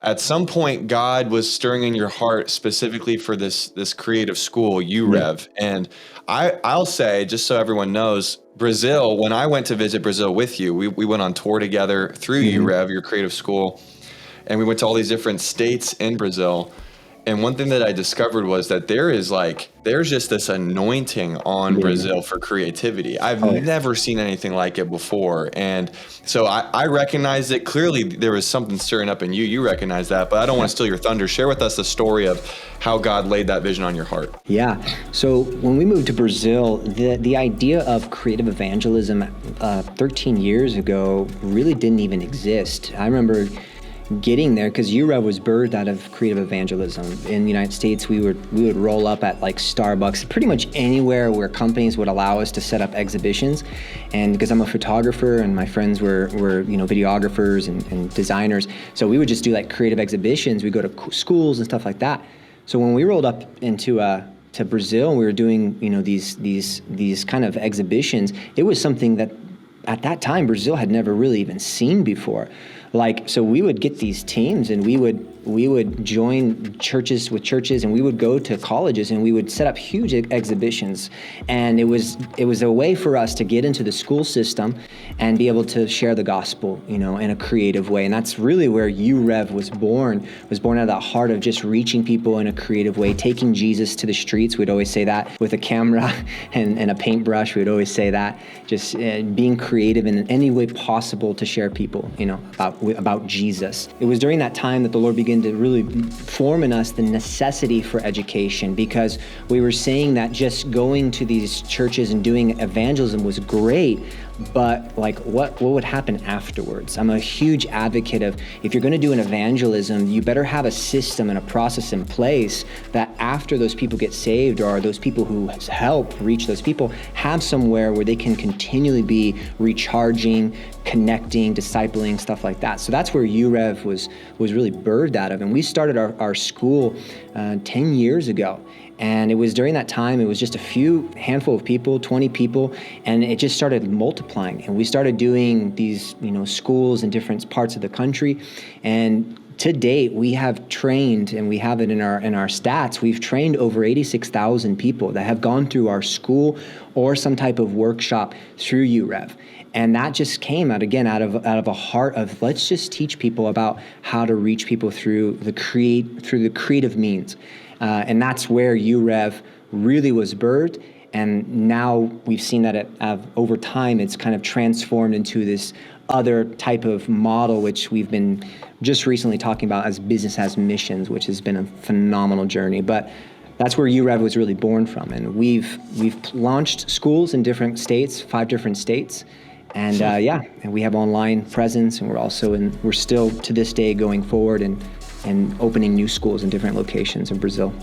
at some point God was stirring in your heart specifically for this creative school, UREV. And I'll say, just so everyone knows, Brazil, when I went to visit Brazil with you, we went on tour together through UREV, your creative school, and we went to all these different states in Brazil. And one thing that I discovered was that there's just this anointing on Brazil for creativity. I've never seen anything like it before. And so I recognized it. Clearly there was something stirring up in you. You recognize that, but I don't want to steal your thunder. Share with us the story of how God laid that vision on your heart. Yeah. So when we moved to Brazil, the idea of creative evangelism 13 years ago really didn't even exist. I remember getting there because UREV was birthed out of creative evangelism. In the United States, we would roll up at like Starbucks, pretty much anywhere where companies would allow us to set up exhibitions. And because I'm a photographer and my friends were videographers and designers, so we would just do like creative exhibitions. We go to schools and stuff like that. So when we rolled up into to Brazil and we were doing these kind of exhibitions, it was something that at that time Brazil had never really even seen before. So we would get these teams and we would join churches with churches, and we would go to colleges and we would set up huge exhibitions. And it was a way for us to get into the school system and be able to share the gospel, in a creative way. And that's really where UREV was born out of that heart of just reaching people in a creative way, taking Jesus to the streets. We'd always say that with a camera and a paintbrush. We'd always say that, just being creative in any way possible to share people, about Jesus. It was during that time that the Lord began to really form in us the necessity for education, because we were saying that just going to these churches and doing evangelism was great, but what would happen afterwards? I'm a huge advocate of, if you're going to do an evangelism, you better have a system and a process in place that after those people get saved, or those people who help reach those people, have somewhere where they can continually be recharging, connecting, discipling, stuff like that. So that's where UREV was really birthed out of. And we started our school 10 years ago. And it was during that time, it was just a handful of people, 20 people, and it just started multiplying. And we started doing these, schools in different parts of the country. And to date, we have trained, and we have it in our stats, we've trained over 86,000 people that have gone through our school or some type of workshop through UREV. And that just came out of a heart of, let's just teach people about how to reach people through the creative means. And that's where UREV really was birthed. And now we've seen that over time, it's kind of transformed into this other type of model, which we've been just recently talking about as business as missions, which has been a phenomenal journey. But that's where UREV was really born from. And we've launched schools in different states, 5 different states. And and we have online presence, and we're still to this day going forward and opening new schools in different locations in Brazil.